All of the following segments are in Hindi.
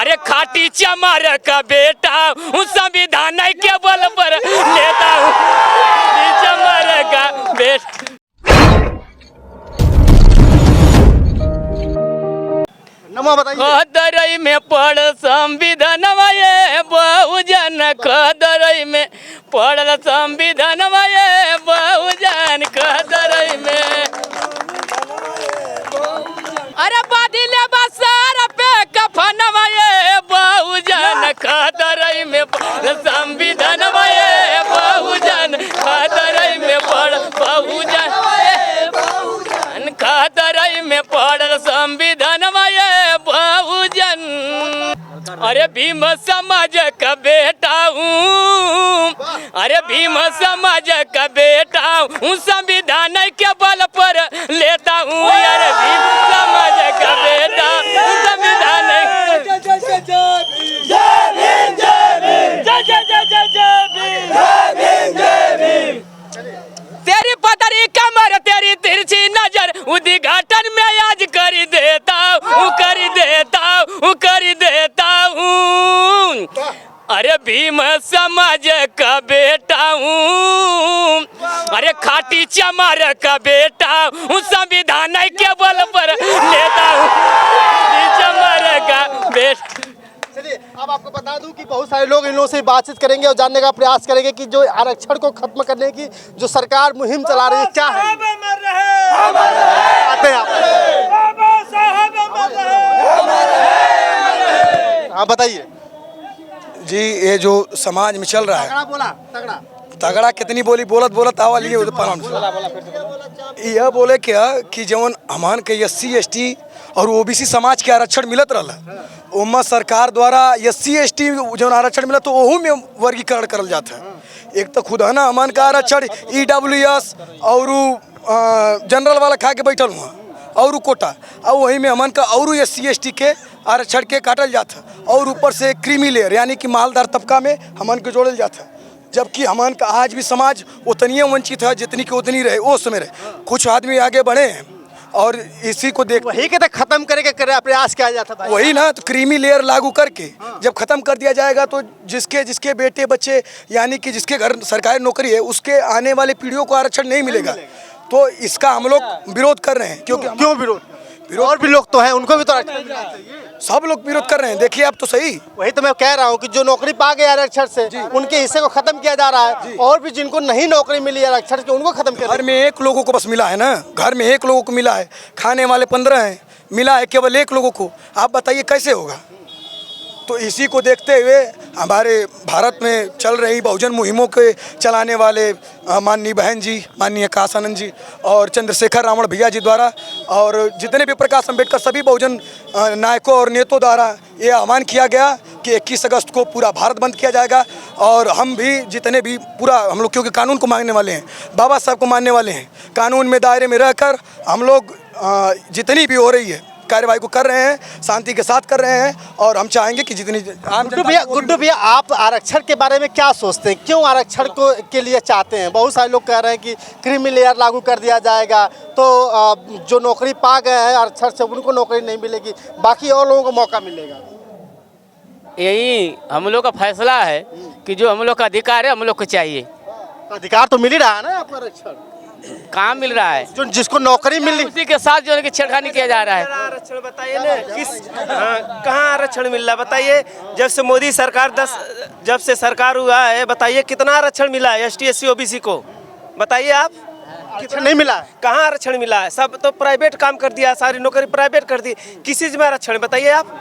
अरे खाटी चमार का बेटा हूँ संविधान के बल पर लेता हूँ चमार का बेटा। नमो बताइए। खदरई में पढ़ संविधान बहुजन, खदरई में पढ़ल संविधान बहुजन, खदरई में अरे बादिले बसार पे कफन बहुजन, खदरई में पढ़ संविधान बहुजन, खदरई में पढ़ बहुजन, खदरई में पढ़ल संविधान बहुजन। अरे भीम समाज का बेटा हूँ, अरे भीम समाज का बेटा हूँ, संविधान के बल पर लेता हूँ। अरे भीम समाज का बेटा संविधान। तेरी पतरी कमर तेरी तिरछी नजर उद्घाटन में आज कर देता हूँ, कर देता हूँ, कर देता हूँ। अरे भीम समाज का बेटा हूँ, अरे खाटी चमार का बेटा हूँ, संविधान के बल पर लेता हूँ चमार का बेटा। चलिए अब आपको बता दूं कि बहुत सारे लोग इन लोगों से बातचीत करेंगे और जानने का प्रयास करेंगे कि जो आरक्षण को खत्म करने की जो सरकार मुहिम चला रही है क्या है। आते हैं आप बताइए जी। ये जो समाज में चल रहा है तगड़ा बोला, तगड़ा तगड़ा कितनी बोली बोलत बोलत आवाली यह बोले क्या कि जवन हमान के SC ST और OBC समाज के आरक्षण मिलत रहा ओमा सरकार द्वारा SC ST जो आरक्षण मिला तो ओहू में वर्गीकरण करल जाता है। एक तो खुदाना हमान का आरक्षण EWS और जनरल वाला खा के बैठल हुआ और कोटा और वही में हमन का और SC ST के आरक्षण के काटल जाता और ऊपर से क्रीमी लेयर यानी कि मालदार तबका में हमन के जोड़ल जाता। जबकि हमन का आज भी समाज उतनी वंचित है जितनी की उतनी रहे उस समय रहे। कुछ आदमी आगे बढ़े हैं और इसी को देख वही के तक खत्म करे के प्रयास किया जाता था। वही ना, तो क्रीमी लेयर लागू करके जब खत्म कर दिया जाएगा तो जिसके जिसके बेटे बच्चे यानी कि जिसके घर सरकारी नौकरी है उसके आने वाले पीढ़ियों को आरक्षण नहीं मिलेगा। तो इसका हम लोग विरोध कर रहे हैं। क्यों विरोध? और भी लोग तो हैं उनको भी तो सब लोग विरोध कर रहे हैं। देखिए आप तो सही, वही तो मैं कह रहा हूँ कि जो नौकरी पा गए आरक्षण से उनके हिस्से को खत्म किया जा रहा है और भी जिनको नहीं नौकरी मिली आरक्षण से उनको खत्म किया। घर में एक लोगों को बस मिला है ना, घर में एक लोगों को मिला है, खाने वाले 15 हैं, मिला है केवल एक लोगों को। आप बताइए कैसे होगा। तो इसी को देखते हुए हमारे भारत में चल रही बहुजन मुहिमों के चलाने वाले माननीय बहन जी, माननीय कासानंद जी और चंद्रशेखर रावण भैया जी द्वारा और जितने भी प्रकाश अम्बेडकर सभी बहुजन नायकों और नेताओं द्वारा ये आह्वान किया गया कि 21 अगस्त को पूरा भारत बंद किया जाएगा। और हम भी जितने भी पूरा हम लोग क्योंकि कानून को मानने वाले हैं, बाबा साहब को मानने वाले हैं, कानून में दायरे में रहकर हम लोग जितनी भी हो रही है कार्यवाही को कर रहे हैं, शांति के साथ कर रहे हैं। और हम चाहेंगे कि जितनी गुड्डू भैया आप आरक्षण के बारे में क्या सोचते हैं? क्यों आरक्षण को के लिए चाहते हैं? बहुत सारे लोग कह रहे हैं कि क्रीमी लेयर लागू कर दिया जाएगा तो जो नौकरी पा गए हैं आरक्षण से उनको नौकरी नहीं मिलेगी, बाकी और लोगों को मौका मिलेगा। यही हम लोग का फैसला है कि जो हम लोग का अधिकार है हम लोग को चाहिए। अधिकार तो मिल ही रहा है ना आपको आरक्षण? कहाँ मिल रहा है? जो जिसको नौकरी मिली उसी के साथ जो है कि छेड़खानी किया जा रहा है। आरक्षण बताइए ना, किस कहाँ आरक्षण मिल रहा है बताइए। जब से मोदी सरकार जब से सरकार हुआ है बताइए कितना आरक्षण मिला है ST SC OBC को? बताइए आप। आरक्षण नहीं मिला? कहाँ आरक्षण मिला है? सब तो प्राइवेट काम कर दिया, सारी नौकरी प्राइवेट कर दी। किस चीज में आरक्षण बताइए आप।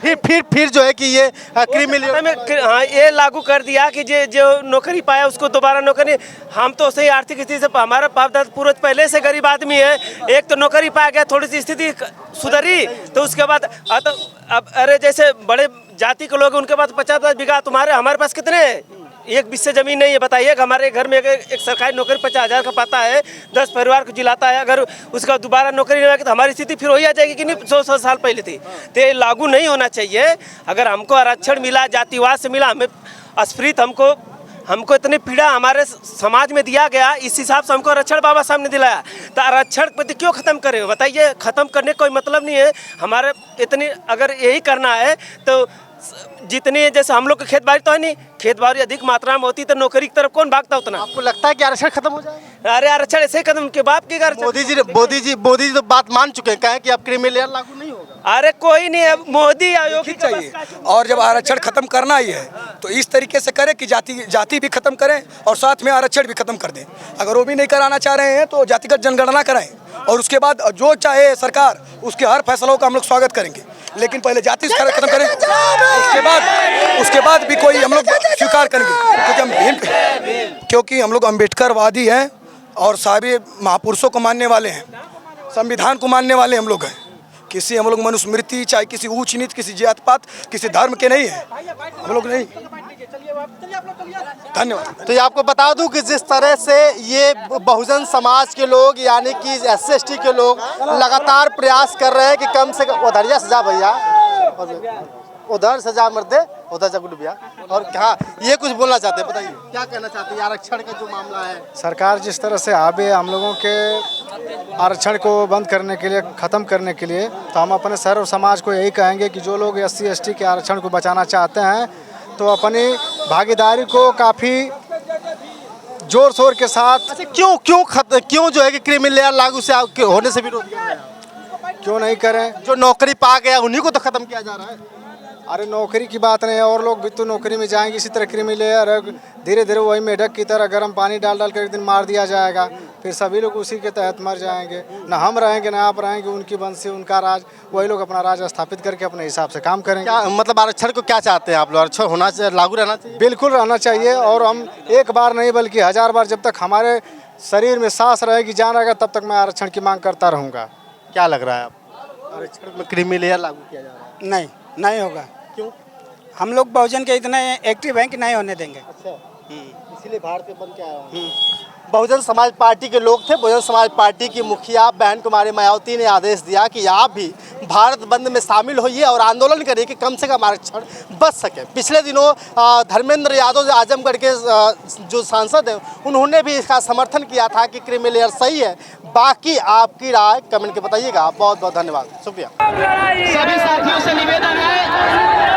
फिर जो है कि ये क्रीमी लेयर हाँ ये लागू कर दिया कि जो नौकरी पाया उसको दोबारा नौकरी। हम तो सही आर्थिक स्थिति से हमारा बाप दादा पूर्वज पहले से गरीब आदमी है, एक तो नौकरी पाया गया, थोड़ी सी स्थिति सुधरी तो उसके बाद अब अरे जैसे बड़े जाति के लोग उनके पास 50-50 बीघा, तुम्हारे हमारे पास कितने एक बिस्से जमीन नहीं है बताइए। हमारे घर में एक सरकारी नौकरी 50,000 का पाता है, 10 परिवार को जिलाता है। अगर उसका दोबारा नौकरी नहीं आएगी तो हमारी स्थिति फिर वही आ जाएगी कि नहीं 100 साल पहले थी। तो ये लागू नहीं होना चाहिए। अगर हमको आरक्षण मिला, जातिवाद से मिला, हमें अस्पृत हमको हमको इतनी पीड़ा हमारे समाज में दिया गया, इस हिसाब से हमको आरक्षण बाबा साहब ने दिलाया, तो आरक्षण पति क्यों ख़त्म करे? बताइए, ख़त्म करने का कोई मतलब नहीं है। हमारे इतनी अगर यही करना है तो जितनी, जैसे हम लोग की खेती बाड़ी तो है नहीं, खेती बाड़ी अधिक मात्रा में होती तो नौकरी की तरफ कौन भागता उतना? आपको लगता है कि आरक्षण खत्म हो जाएगा? अरे आरक्षण ऐसे ही खत्म, उनके बाप की आरक्षण। मोदी जी तो बात मान चुके हैं, कहें कि अब क्रीमी लेयर लागू नहीं होगा। अरे कोई नहीं, अब मोदी आयोग चाहिए। और जब आरक्षण खत्म करना ही है तो इस तरीके से करें कि जाति भी खत्म करें और साथ में आरक्षण भी खत्म कर दें। अगर वो भी नहीं कराना चाह रहे हैं तो जातिगत जनगणना कराएं और उसके बाद जो चाहे सरकार उसके हर फैसलों का हम लोग स्वागत करेंगे, लेकिन पहले जाति खत्म करें, उसके बाद भी कोई हम लोग स्वीकार करेंगे, क्योंकि हम लोग अम्बेडकरवादी हैं और सारे महापुरुषों को मानने वाले हैं, संविधान को मानने वाले हम लोग हैं। किसी हम लोग मनुस्मृति, चाहे किसी ऊंच नीच, किसी जात पात, किसी धर्म के नहीं है हम लोग, नहीं। धन्यवाद। तो ये आपको बता दूं कि जिस तरह से ये बहुजन समाज के लोग यानी कि SC/ST के लोग लगातार प्रयास कर रहे हैं कि कम से कम उधर सजा भैया, उधर सजा मर्दे, उधर जा गुड भैया, और क्या ये कुछ बोलना चाहते हैं? बताइए क्या कहना चाहते हैं? आरक्षण का जो मामला है, सरकार जिस तरह से आवे हम लोगों के आरक्षण को बंद करने के लिए, ख़त्म करने के लिए, तो हम अपने सर्व समाज को यही कहेंगे कि जो लोग SC/ST के आरक्षण को बचाना चाहते हैं तो अपनी भागीदारी को काफ़ी जोर शोर के साथ। अच्छा, क्यों जो है कि क्रीमी लेयर लागू से होने से विरोध कर रहे हैं? क्यों नहीं करें? जो नौकरी पा गया उन्हीं को तो खत्म किया जा रहा है। अरे नौकरी की बात नहीं है, और लोग भी तो नौकरी में जाएंगे। इसी तरह क्रीमी लेयर धीरे धीरे वही मेढक की तरह गर्म पानी डाल डाल कर एक दिन मार दिया जाएगा, फिर सभी लोग उसी के तहत मर जाएंगे। ना हम रहेंगे ना आप रहेंगे, उनकी वंश, उनका राज, वही लोग अपना राज स्थापित करके अपने हिसाब से काम करेंगे। क्या मतलब आरक्षण को क्या चाहते हैं आप लोग? आरक्षण होना चाहिए, लागू रहना चाहिए? बिल्कुल रहना चाहिए, और हम एक बार नहीं बल्कि 1000 बार, जब तक हमारे शरीर में सांस रहेगी, जान रहेगा, तब तक मैं आरक्षण की मांग करता रहूँगा। क्या लग रहा है आपको, आरक्षण में क्रीमी लेयर लागू किया जा रहा है? नहीं होगा। क्यों? हम लोग बहुजन के इतने एक्टिव हैं कि नहीं होने देंगे। अच्छा, इसीलिए भारतीय बन के आया हूँ। बहुजन समाज पार्टी के लोग थे। बहुजन समाज पार्टी की मुखिया बहन कुमारी मायावती ने आदेश दिया कि आप भी भारत बंद में शामिल होइए और आंदोलन करिए कि कम से कम आरक्षण बच सके। पिछले दिनों धर्मेंद्र यादव जो आजमगढ़ के जो सांसद हैं, उन्होंने भी इसका समर्थन किया था कि क्रीमी लेयर सही है। बाकी आपकी राय कमेंट के बताइएगा। बहुत बहुत धन्यवाद, शुक्रिया। सभी साथियों से निवेदन है